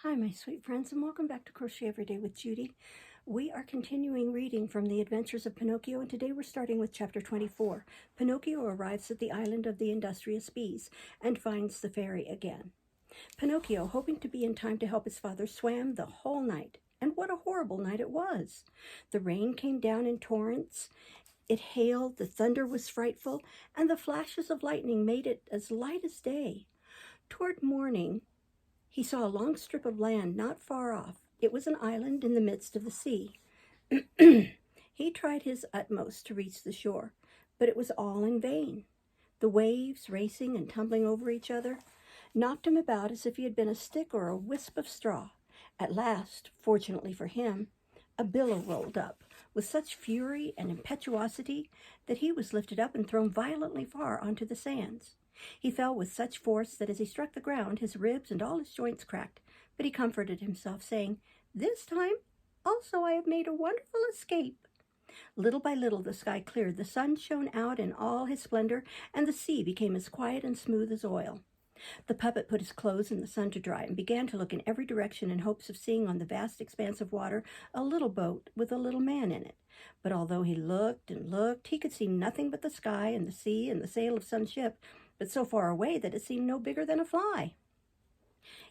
Hi, my sweet friends, and welcome back to Crochet Every Day with Judy. We are continuing reading from The Adventures of Pinocchio, and today we're starting with Chapter 24. Pinocchio arrives at the island of the Industrious bees and finds the fairy again. Pinocchio, hoping to be in time to help his father, swam the whole night. And what a horrible night it was! The rain came down in torrents, it hailed, the thunder was frightful, and the flashes of lightning made it as light as day. Toward morning, he saw a long strip of land not far off. It was an island in the midst of the sea. He tried his utmost to reach the shore, but it was all in vain. The waves, racing and tumbling over each other, knocked him about as if he had been a stick or a wisp of straw. At last, fortunately for him, a billow rolled up with such fury and impetuosity that he was lifted up and thrown violently far onto the sands. He fell with such force that as he struck the ground, his ribs and all his joints cracked, but he comforted himself, saying, "This time also I have made a wonderful escape." Little by little the sky cleared, the sun shone out in all his splendor, and the sea became as quiet and smooth as oil. The puppet put his clothes in the sun to dry and began to look in every direction in hopes of seeing on the vast expanse of water a little boat with a little man in it. But although he looked and looked, he could see nothing but the sky and the sea and the sail of some ship, but so far away that it seemed no bigger than a fly.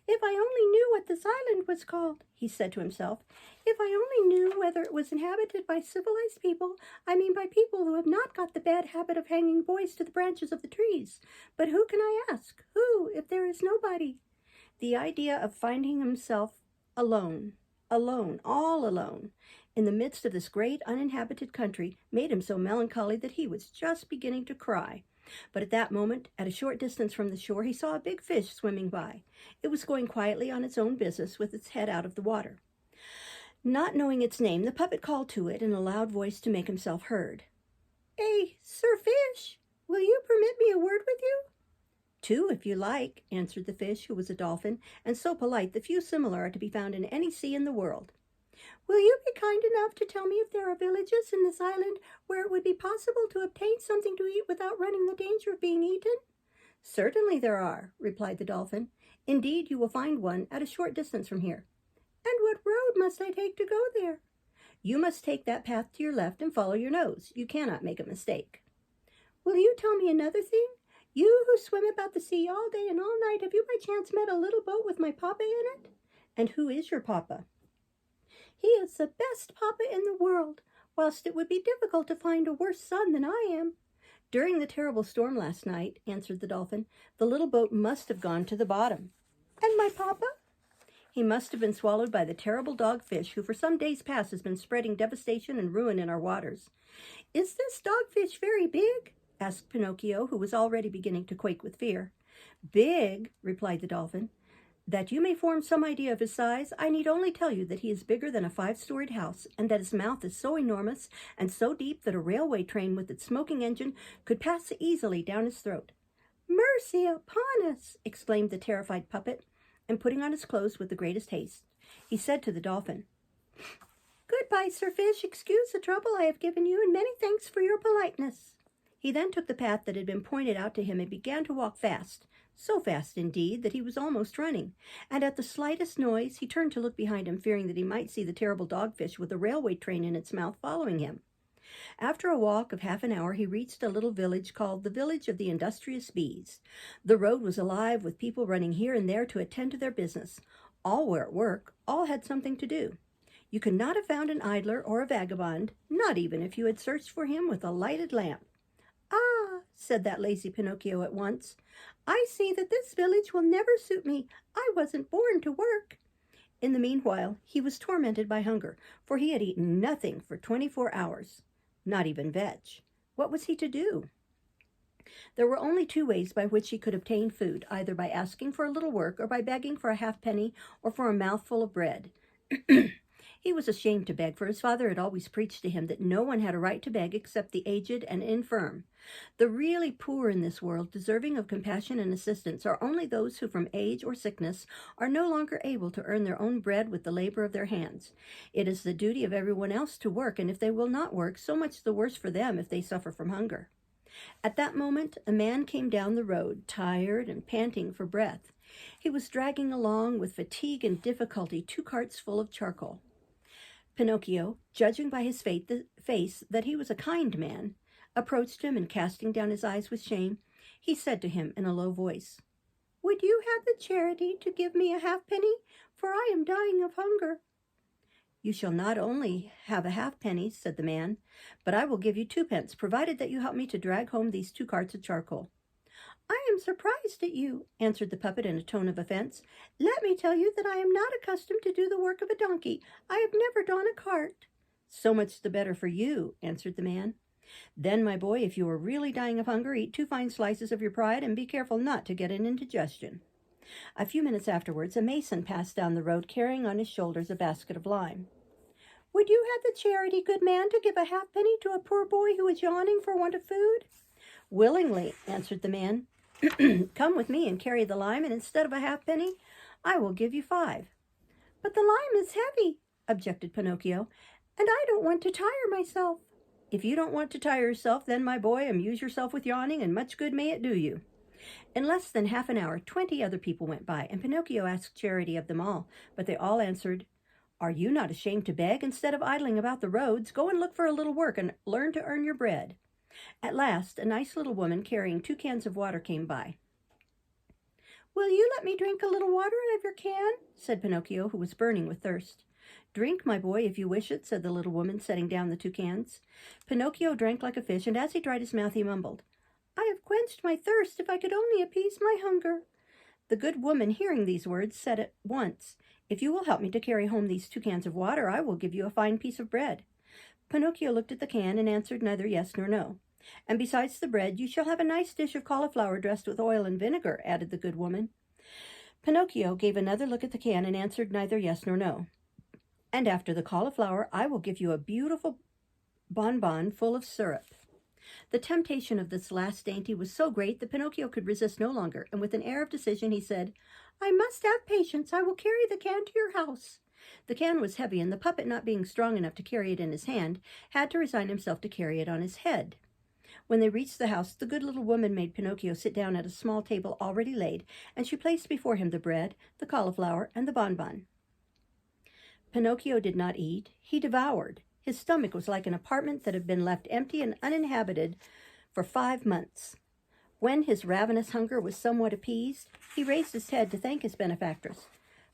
"If I only knew what this island was called," he said to himself. "If I only knew whether it was inhabited by civilized people, I mean by people who have not got the bad habit of hanging boys to the branches of the trees. But who can I ask? Who, if there is nobody?" The idea of finding himself alone, all alone, in the midst of this great uninhabited country made him so melancholy that he was just beginning to cry. But at that moment, at a short distance from the shore, he saw a big fish swimming by. It was going quietly on its own business with its head out of the water. Not knowing its name, the puppet called to it in a loud voice to make himself heard. Sir Fish, will you permit me a word with you?" "Two, if you like," answered the fish, who was a dolphin, and so polite that few similar are to be found in any sea in the world. "Will you be kind enough to tell me if there are villages in this island where it would be possible to obtain something to eat without running the danger of being eaten?" "Certainly there are," replied the dolphin. "Indeed, you will find one at a short distance from here." "And what road must I take to go there?" "You must take that path to your left and follow your nose. You cannot make a mistake." "Will you tell me another thing? You who swim about the sea all day and all night, have you by chance met a little boat with my papa in it?" "And who is your papa?" "He is the best papa in the world, whilst it would be difficult to find a worse son than I am." "During the terrible storm last night," answered the dolphin, "the little boat must have gone to the bottom." "And my papa?" "He must have been swallowed by the terrible dogfish who for some days past has been spreading devastation and ruin in our waters." "Is this dogfish very big?" asked Pinocchio, who was already beginning to quake with fear. "Big?" replied the dolphin. "That you may form some idea of his size, I need only tell you that he is bigger than a 5-storied house, and that his mouth is so enormous and so deep that a railway train with its smoking engine could pass easily down his throat." "Mercy upon us!" exclaimed the terrified puppet, and putting on his clothes with the greatest haste, he said to the dolphin, "Goodbye, Sir Fish. Excuse the trouble I have given you, and many thanks for your politeness." He then took the path that had been pointed out to him and began to walk fast, so fast indeed that he was almost running, and at the slightest noise he turned to look behind him, fearing that he might see the terrible dogfish with a railway train in its mouth following him. After a walk of half an hour, he reached a little village called the village of the Industrious Bees. The road was alive with people running here and there to attend to their business. All were at work, all had something to do. You could not have found an idler or a vagabond, not even if you had searched for him with a lighted lamp. "Ah," said that lazy Pinocchio at once, "I see that this village will never suit me. I wasn't born to work." In the meanwhile, he was tormented by hunger, for he had eaten nothing for 24 hours, not even vetch. What was he to do? There were only 2 ways by which he could obtain food, either by asking for a little work or by begging for a halfpenny or for a mouthful of bread. He was ashamed to beg, for his father had always preached to him that no one had a right to beg except the aged and infirm. The really poor in this world, deserving of compassion and assistance, are only those who from age or sickness are no longer able to earn their own bread with the labor of their hands. It is the duty of everyone else to work, and if they will not work, so much the worse for them if they suffer from hunger. At that moment, a man came down the road, tired and panting for breath. He was dragging along with fatigue and difficulty 2 carts full of charcoal. Pinocchio, judging by his face that he was a kind man, approached him and, casting down his eyes with shame, he said to him in a low voice, "Would you have the charity to give me a halfpenny? For I am dying of hunger." "You shall not only have a halfpenny," said the man, "but I will give you 2 pence, provided that you help me to drag home these 2 carts of charcoal." "I am surprised at you," answered the puppet in a tone of offense. "Let me tell you that I am not accustomed to do the work of a donkey. I have never drawn a cart." "So much the better for you," answered the man. "Then, my boy, if you are really dying of hunger, eat 2 fine slices of your pride and be careful not to get an indigestion." A few minutes afterwards, a mason passed down the road carrying on his shoulders a basket of lime. "Would you have the charity, good man, to give a halfpenny to a poor boy who is yawning for want of food?" "Willingly," answered the man. "Come with me and carry the lime, and instead of a halfpenny, I will give you 5. "But the lime is heavy," objected Pinocchio, "and I don't want to tire myself." "If you don't want to tire yourself, then, my boy, amuse yourself with yawning, and much good may it do you." In less than half an hour, 20 other people went by, and Pinocchio asked charity of them all, but they all answered, "Are you not ashamed to beg? Instead of idling about the roads, go and look for a little work and learn to earn your bread." At last, a nice little woman carrying 2 cans of water came by. "Will you let me drink a little water out of your can?" said Pinocchio, who was burning with thirst. "Drink, my boy, if you wish it," said the little woman, setting down the 2 cans. Pinocchio drank like a fish, and as he dried his mouth, he mumbled, "I have quenched my thirst. If I could only appease my hunger." The good woman, hearing these words, said at once, "If you will help me to carry home these 2 cans of water, I will give you a fine piece of bread." Pinocchio looked at the can and answered neither yes nor no. "And besides the bread, you shall have a nice dish of cauliflower dressed with oil and vinegar," added the good woman. Pinocchio gave another look at the can and answered neither yes nor no. "And after the cauliflower, I will give you a beautiful bonbon full of syrup." The temptation of this last dainty was so great that Pinocchio could resist no longer, and with an air of decision he said, "I must have patience. I will carry the can to your house." The can was heavy, and the puppet, not being strong enough to carry it in his hand, had to resign himself to carry it on his head. When they reached the house, the good little woman made Pinocchio sit down at a small table already laid, and she placed before him the bread, the cauliflower, and the bonbon. Pinocchio did not eat, he devoured. His stomach was like an apartment that had been left empty and uninhabited for 5 months. When his ravenous hunger was somewhat appeased, he raised his head to thank his benefactress.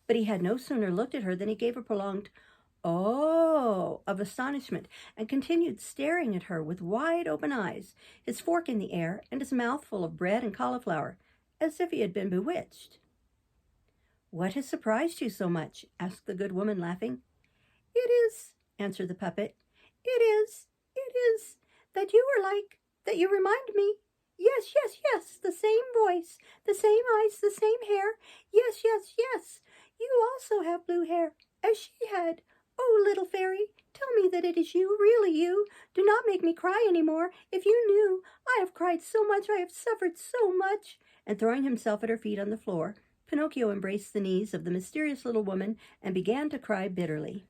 But he had no sooner looked at her than he gave a prolonged "Oh!" of astonishment, and continued staring at her with wide open eyes, his fork in the air, and his mouth full of bread and cauliflower, as if he had been bewitched. "What has surprised you so much?" asked the good woman, laughing. "It is," answered the puppet, it is, that you remind me. Yes, the same voice, the same eyes, the same hair. Yes, you also have blue hair, as she had. Oh, little fairy, tell me that it is you, really you. Do not make me cry any more. If you knew, I have cried so much, I have suffered so much." And throwing himself at her feet on the floor, Pinocchio embraced the knees of the mysterious little woman and began to cry bitterly.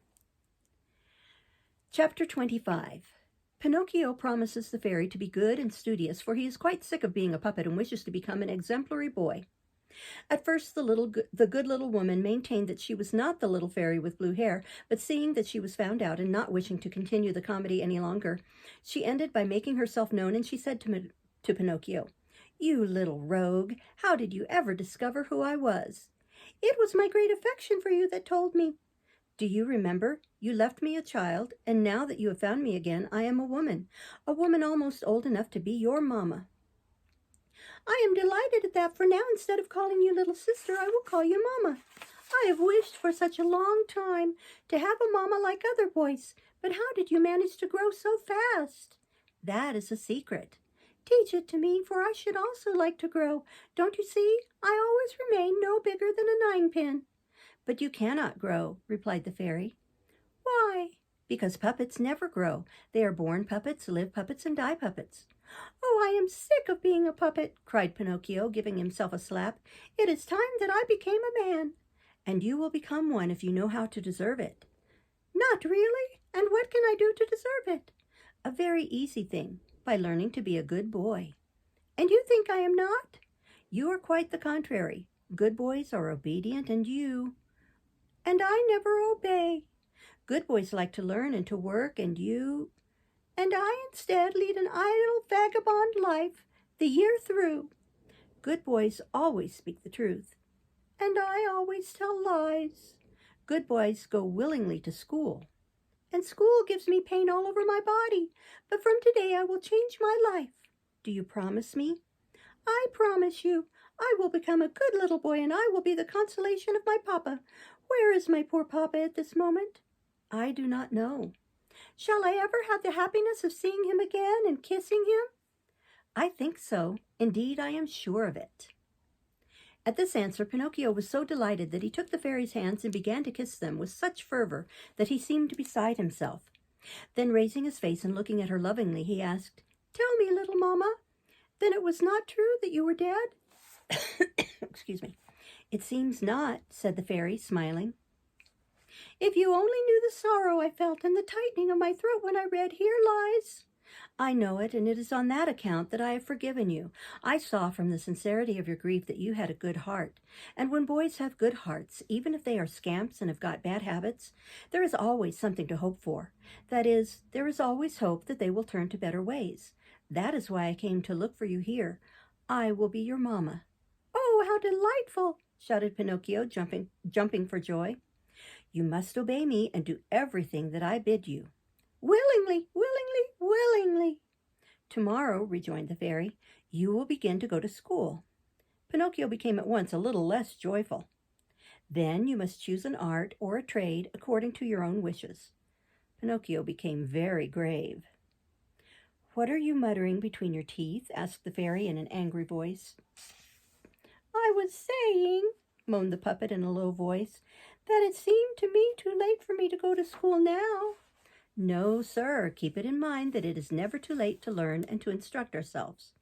Chapter 25. Pinocchio promises the fairy to be good and studious, for he is quite sick of being a puppet and wishes to become an exemplary boy. At first, the good little woman maintained that she was not the little fairy with blue hair, but seeing that she was found out and not wishing to continue the comedy any longer, she ended by making herself known, and she said to Pinocchio, "You little rogue, how did you ever discover who I was?" "It was my great affection for you that told me." "Do you remember? You left me a child, and now that you have found me again, I am a woman almost old enough to be your mamma." "I am delighted at that, for now, instead of calling you little sister, I will call you mamma. I have wished for such a long time to have a mamma like other boys, but how did you manage to grow so fast?" "That is a secret." "Teach it to me, for I should also like to grow. Don't you see, I always remain no bigger than a 9-pin. "But you cannot grow," replied the fairy. "Why?" "Because puppets never grow. They are born puppets, live puppets, and die puppets." "Oh, I am sick of being a puppet," cried Pinocchio, giving himself a slap. "It is time that I became a man." "And you will become one if you know how to deserve it." "Not really? And what can I do to deserve it?" "A very easy thing, by learning to be a good boy." "And you think I am not?" "You are quite the contrary. Good boys are obedient, and I never obey. Good boys like to learn and to work, and I instead lead an idle vagabond life the year through. Good boys always speak the truth, and I always tell lies. Good boys go willingly to school, and school gives me pain all over my body, but from today I will change my life. Do you promise me? I promise you. I will become a good little boy, and I will be the consolation of my papa. Where is my poor papa at this moment? I do not know. Shall I ever have the happiness of seeing him again and kissing him? I think so. Indeed, I am sure of it. At this answer, Pinocchio was so delighted that he took the fairy's hands and began to kiss them with such fervor that he seemed beside himself. Then, raising his face and looking at her lovingly, he asked, "Tell me, little mamma, then it was not true that you were dead?" Excuse me. "It seems not," said the fairy, smiling. "If you only knew the sorrow I felt and the tightening of my throat when I read 'Here lies.' I know it, and it is on that account that I have forgiven you. I saw from the sincerity of your grief that you had a good heart. And when boys have good hearts, even if they are scamps and have got bad habits, there is always something to hope for. That is, there is always hope that they will turn to better ways. That is why I came to look for you here. I will be your mamma." "Oh, how delightful!" shouted Pinocchio, jumping for joy. "You must obey me and do everything that I bid you." "Willingly, willingly, willingly." "Tomorrow," rejoined the fairy, "you will begin to go to school." Pinocchio became at once a little less joyful. "Then you must choose an art or a trade according to your own wishes." Pinocchio became very grave. "What are you muttering between your teeth?" asked the fairy in an angry voice. "I was saying," moaned the puppet in a low voice, "that it seemed to me too late for me to go to school now." "No, sir. Keep it in mind that it is never too late to learn and to instruct ourselves."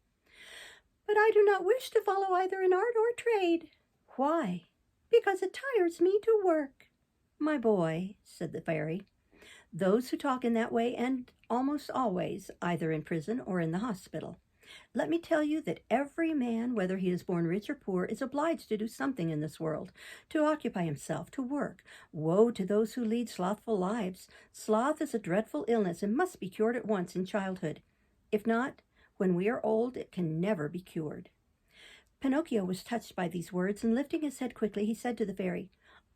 "But I do not wish to follow either an art or a trade." "Why?" "Because it tires me to work." "My boy," said the fairy, "those who talk in that way end almost always either in prison or in the hospital. Let me tell you that every man, whether he is born rich or poor, is obliged to do something in this world, to occupy himself, to work. Woe to those who lead slothful lives. Sloth is a dreadful illness and must be cured at once in childhood. If not, when we are old, it can never be cured." Pinocchio was touched by these words, and lifting his head quickly, he said to the fairy,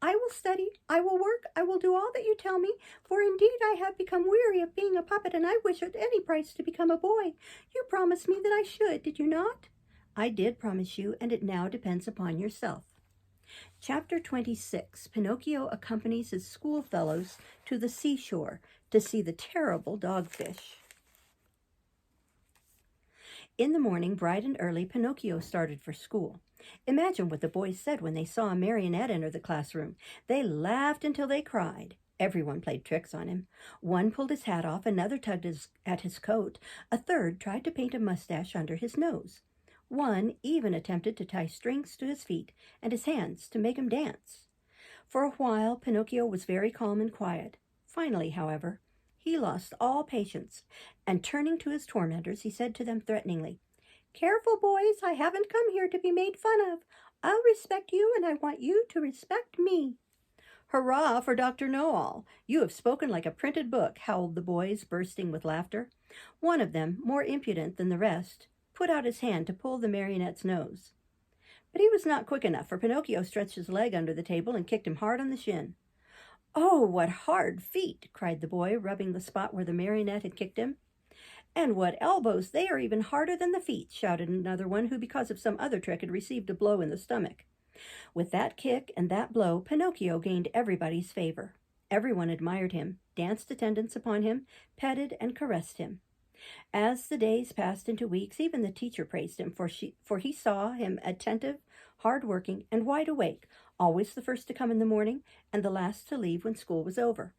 "I will study, I will work, I will do all that you tell me, for indeed I have become weary of being a puppet, and I wish at any price to become a boy. You promised me that I should, did you not?" "I did promise you, and it now depends upon yourself." Chapter 26. Pinocchio accompanies his schoolfellows to the seashore to see the terrible dogfish. In the morning, bright and early, Pinocchio started for school. Imagine what the boys said when they saw a marionette enter the classroom. They laughed until they cried. Everyone played tricks on him. One pulled his hat off, another tugged at his coat, a third tried to paint a mustache under his nose. One even attempted to tie strings to his feet and his hands to make him dance. For a while, Pinocchio was very calm and quiet. Finally, however, he lost all patience, and turning to his tormentors, he said to them threateningly, "Careful, boys, I haven't come here to be made fun of. I'll respect you, and I want you to respect me." "Hurrah for Dr. Know-all! You have spoken like a printed book," howled the boys, bursting with laughter. One of them, more impudent than the rest, put out his hand to pull the marionette's nose. But he was not quick enough, for Pinocchio stretched his leg under the table and kicked him hard on the shin. "Oh, what hard feet!" cried the boy, rubbing the spot where the marionette had kicked him. "And what elbows! They are even harder than the feet," shouted another one, who because of some other trick had received a blow in the stomach. With that kick and that blow, Pinocchio gained everybody's favor. Everyone admired him, danced attendance upon him, petted and caressed him. As the days passed into weeks, even the teacher praised him, for he saw him attentive, hard-working, and wide awake, always the first to come in the morning and the last to leave when school was over.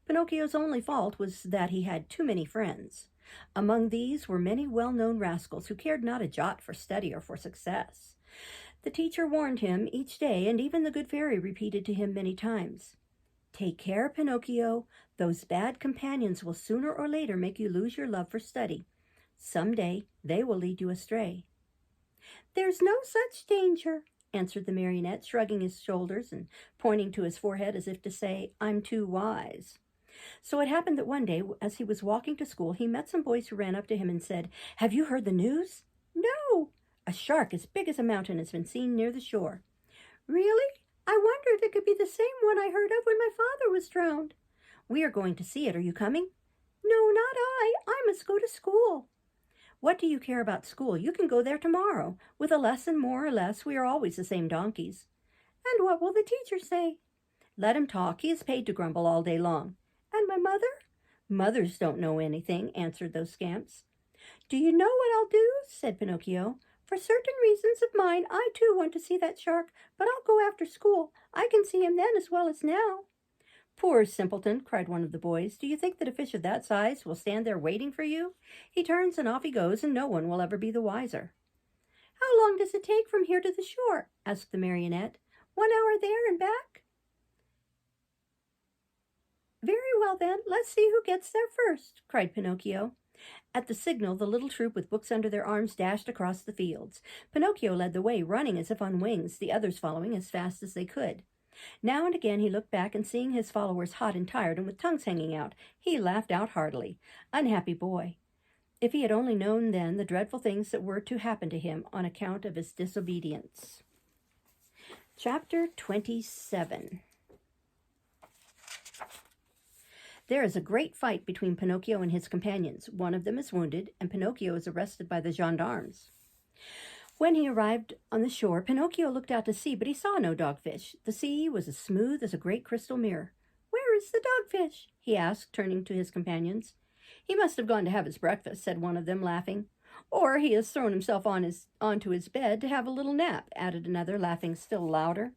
Pinocchio's only fault was that he had too many friends. Among these were many well-known rascals who cared not a jot for study or for success. The teacher warned him each day, and even the good fairy repeated to him many times, "Take care, Pinocchio. Those bad companions will sooner or later make you lose your love for study. Some day they will lead you astray." "There's no such danger," answered the marionette, shrugging his shoulders and pointing to his forehead as if to say, I'm too wise. So it happened that one day, as he was walking to school, he met some boys who ran up to him and said, Have you heard the news? No. A shark as big as a mountain has been seen near the shore. Really? I wonder if it could be the same one I heard of when my father was drowned. We are going to see it. Are you coming? No, not I. I must go to school. What do you care about school? You can go there tomorrow. With a lesson more or less, we are always the same donkeys. And what will the teacher say? Let him talk. He is paid to grumble all day long. And my mother? Mothers don't know anything, answered those scamps. Do you know what I'll do? Said Pinocchio. For certain reasons of mine, I too want to see that shark, but I'll go after school. I can see him then as well as now. Poor simpleton, cried one of the boys. Do you think that a fish of that size will stand there waiting for you? He turns and off he goes, and no one will ever be the wiser. How long does it take from here to the shore? Asked the marionette. 1 hour there and back? Very well then, let's see who gets there first, cried Pinocchio. At the signal, the little troop with books under their arms dashed across the fields. Pinocchio led the way, running as if on wings, the others following as fast as they could. Now and again he looked back, and seeing his followers hot and tired and with tongues hanging out, he laughed out heartily. Unhappy boy! If he had only known then the dreadful things that were to happen to him on account of his disobedience. Chapter 27. There is a great fight between Pinocchio and his companions. One of them is wounded, and Pinocchio is arrested by the gendarmes. When he arrived on the shore, Pinocchio looked out to sea, but he saw no dogfish. The sea was as smooth as a great crystal mirror. Where is the dogfish? He asked, turning to his companions. He must have gone to have his breakfast, said one of them, laughing. Or he has thrown himself onto his bed to have a little nap, added another, laughing still louder.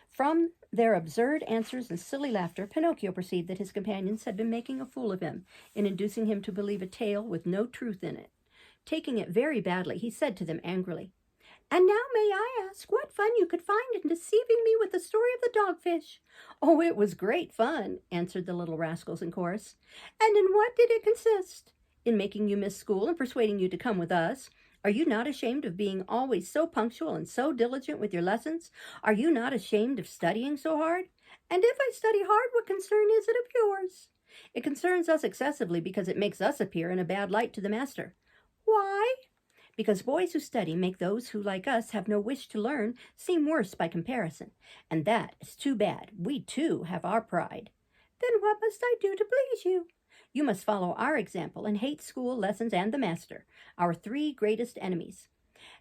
From their absurd answers and silly laughter, Pinocchio perceived that his companions had been making a fool of him in inducing him to believe a tale with no truth in it. Taking it very badly, he said to them angrily, And now may I ask what fun you could find in deceiving me with the story of the dogfish? Oh, it was great fun, answered the little rascals in chorus. And in what did it consist? In making you miss school and persuading you to come with us. Are you not ashamed of being always so punctual and so diligent with your lessons? Are you not ashamed of studying so hard? And if I study hard, what concern is it of yours? It concerns us excessively because it makes us appear in a bad light to the master. Why? Because boys who study make those who, like us, have no wish to learn, seem worse by comparison. And that is too bad. We, too, have our pride. Then what must I do to please you? You must follow our example and hate school, lessons, and the master, our 3 greatest enemies.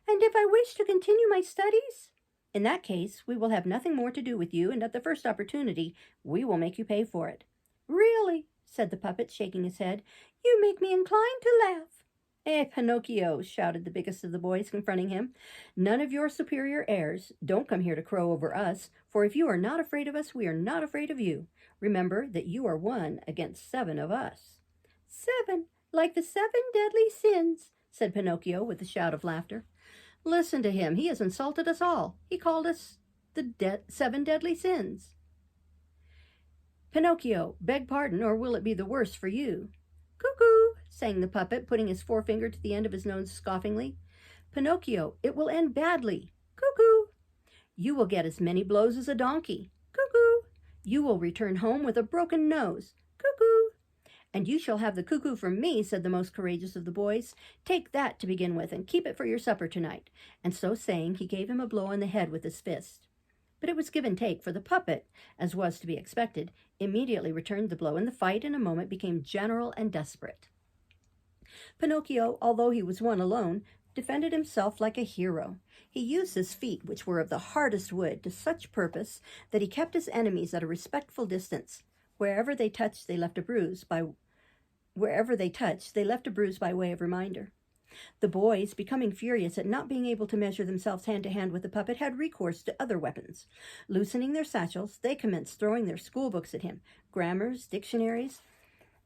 And if I wish to continue my studies? In that case, we will have nothing more to do with you, and at the first opportunity, we will make you pay for it. Really, said the puppet, shaking his head, you make me inclined to laugh. Pinocchio, shouted the biggest of the boys, confronting him. None of your superior airs. Don't come here to crow over us, for if you are not afraid of us, we are not afraid of you. Remember that you are 1 against 7 of us. 7, like the 7 deadly sins, said Pinocchio with a shout of laughter. Listen to him. He has insulted us all. He called us the 7 deadly sins. Pinocchio, beg pardon, or will it be the worse for you? Cuckoo, sang the puppet, putting his forefinger to the end of his nose scoffingly. Pinocchio, it will end badly. Cuckoo. You will get as many blows as a donkey. Cuckoo. You will return home with a broken nose. Cuckoo. And you shall have the cuckoo from me, said the most courageous of the boys. Take that to begin with, and keep it for your supper tonight. And so saying, he gave him a blow on the head with his fist. But it was give and take, for the puppet, as was to be expected, immediately returned the blow, and the fight in a moment became general and desperate. Pinocchio, although he was one alone, defended himself like a hero. He used his feet, which were of the hardest wood, to such purpose that he kept his enemies at a respectful distance. Wherever they touched, they left a bruise by way of reminder. The boys, becoming furious at not being able to measure themselves hand to hand with the puppet, had recourse to other weapons. Loosening their satchels, they commenced throwing their school books at him, grammars, dictionaries,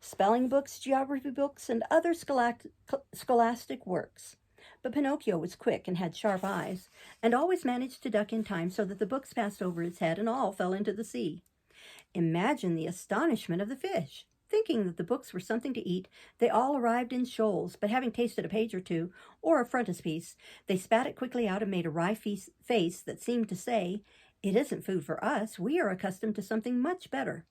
spelling books, geography books, and other scholastic works. But Pinocchio was quick and had sharp eyes, and always managed to duck in time so that the books passed over his head and all fell into the sea. Imagine the astonishment of the fish. Thinking that the books were something to eat, they all arrived in shoals, but having tasted a page or two, or a frontispiece, they spat it quickly out and made a wry face that seemed to say, "It isn't food for us. We are accustomed to something much better."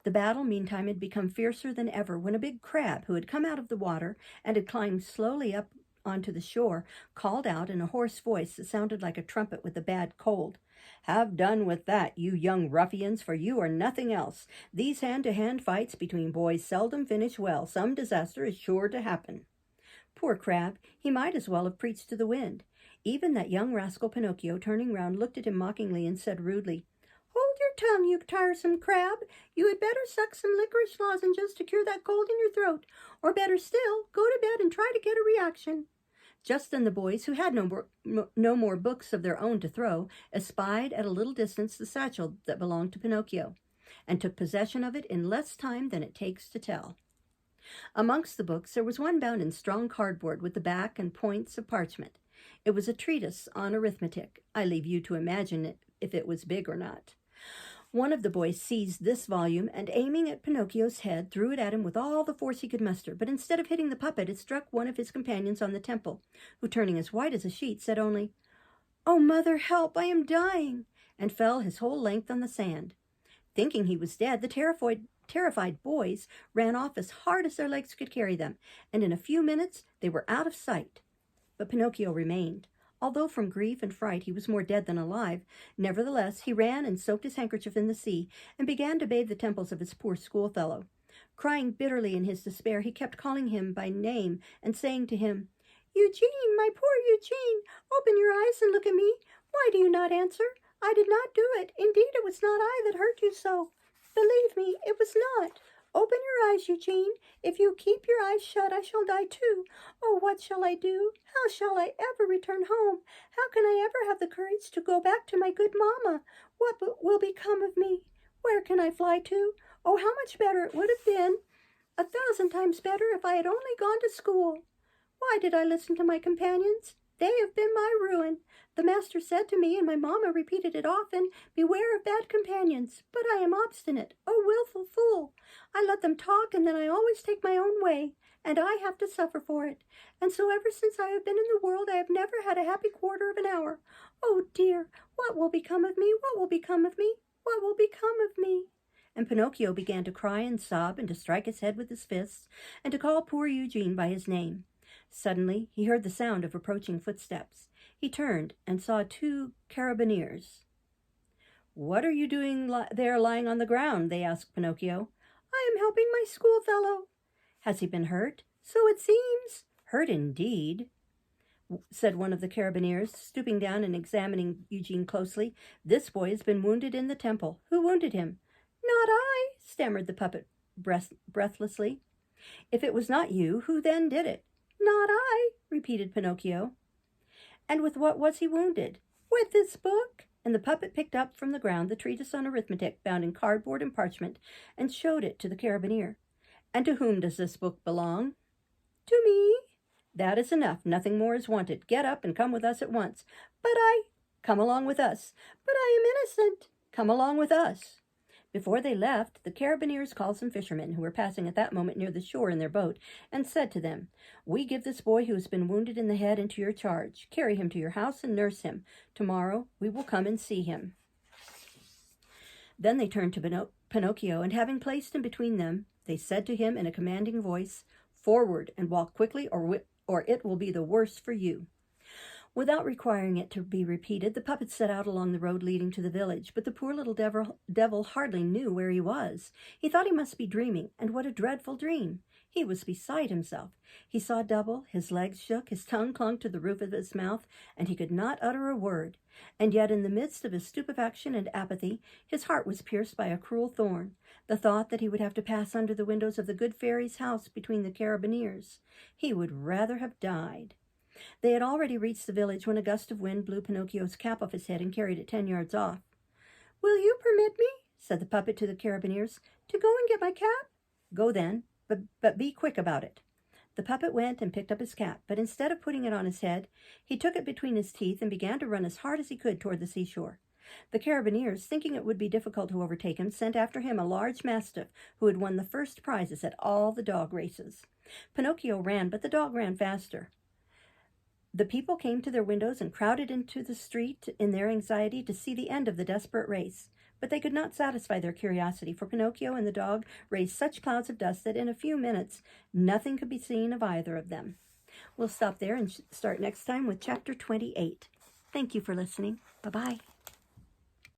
The battle, meantime, had become fiercer than ever when a big crab, who had come out of the water and had climbed slowly up onto the shore, called out in a hoarse voice that sounded like a trumpet with a bad cold, "Have done with that, you young ruffians, for you are nothing else. These hand-to-hand fights between boys seldom finish well. Some disaster is sure to happen." Poor crab, he might as well have preached to the wind. Even that young rascal Pinocchio, turning round, looked at him mockingly and said rudely, "Hold your tongue, you tiresome crab. You had better suck some licorice lozenges to cure that cold in your throat, or better still, go to bed and try to get a reaction." Just then the boys, who had no more books of their own to throw, espied at a little distance the satchel that belonged to Pinocchio, and took possession of it in less time than it takes to tell. Amongst the books there was one bound in strong cardboard with the back and points of parchment. It was a treatise on arithmetic. I leave you to imagine it, if it was big or not. One of the boys seized this volume and, aiming at Pinocchio's head, threw it at him with all the force he could muster. But instead of hitting the puppet, it struck one of his companions on the temple, who, turning as white as a sheet, said only, "Oh, mother, help! I am dying!" and fell his whole length on the sand. Thinking he was dead, the terrified boys ran off as hard as their legs could carry them, and in a few minutes they were out of sight. But Pinocchio remained. Although from grief and fright he was more dead than alive, nevertheless he ran and soaked his handkerchief in the sea and began to bathe the temples of his poor schoolfellow. Crying bitterly in his despair, he kept calling him by name and saying to him, "Eugene, my poor Eugene, open your eyes and look at me. Why do you not answer? I did not do it. Indeed, it was not I that hurt you so. Believe me, it was not. Open your eyes, Eugene. If you keep your eyes shut, I shall die too. Oh, what shall I do? How shall I ever return home? How can I ever have the courage to go back to my good mamma? What will become of me? Where can I fly to? Oh, how much better it would have been, 1,000 times better, if I had only gone to school. Why did I listen to my companions? They have been my ruin. The master said to me, and my mamma repeated it often, 'Beware of bad companions.' But I am obstinate. Oh, willful fool! I let them talk, and then I always take my own way, and I have to suffer for it. And so ever since I have been in the world, I have never had a happy quarter of an hour. Oh, dear! What will become of me? What will become of me? What will become of me?" And Pinocchio began to cry and sob and to strike his head with his fists and to call poor Eugene by his name. Suddenly he heard the sound of approaching footsteps. He turned and saw 2 carabineers. "What are you doing there lying on the ground?" they asked Pinocchio. "I am helping my schoolfellow." "Has he been hurt?" "So it seems." "Hurt indeed," said one of the carabineers, stooping down and examining Eugene closely. "This boy has been wounded in the temple. Who wounded him?" "Not I," stammered the puppet breathlessly. "If it was not you, who then did it?" "Not I," repeated Pinocchio. "And with what was he wounded?" "With this book." And the puppet picked up from the ground the treatise on arithmetic bound in cardboard and parchment and showed it to the carabineer. "And to whom does this book belong?" "To me." "That is enough. Nothing more is wanted. Get up and come with us at once." "But I—" "Come along with us." "But I am innocent." "Come along with us." Before they left, the carabineers called some fishermen who were passing at that moment near the shore in their boat, and said to them, "We give this boy who has been wounded in the head into your charge. Carry him to your house and nurse him. Tomorrow we will come and see him." Then they turned to Pinocchio, and having placed him between them, they said to him in a commanding voice, "Forward, and walk quickly, or it will be the worse for you." Without requiring it to be repeated, the puppet set out along the road leading to the village, but the poor little devil hardly knew where he was. He thought he must be dreaming, and what a dreadful dream! He was beside himself. He saw double, his legs shook, his tongue clung to the roof of his mouth, and he could not utter a word. And yet in the midst of his stupefaction and apathy, his heart was pierced by a cruel thorn, the thought that he would have to pass under the windows of the good fairy's house between the carabineers. He would rather have died. They had already reached the village when a gust of wind blew Pinocchio's cap off his head and carried it 10 yards off. "Will you permit me," said the puppet to the carabineers, "to go and get my cap?" "Go then, but be quick about it." The puppet went and picked up his cap, but instead of putting it on his head, he took it between his teeth and began to run as hard as he could toward the seashore. The carabineers, thinking it would be difficult to overtake him, sent after him a large mastiff who had won the first prizes at all the dog races. Pinocchio ran, but the dog ran faster. The people came to their windows and crowded into the street in their anxiety to see the end of the desperate race. But they could not satisfy their curiosity, for Pinocchio and the dog raised such clouds of dust that in a few minutes nothing could be seen of either of them. We'll stop there and start next time with Chapter 28. Thank you for listening. Bye-bye.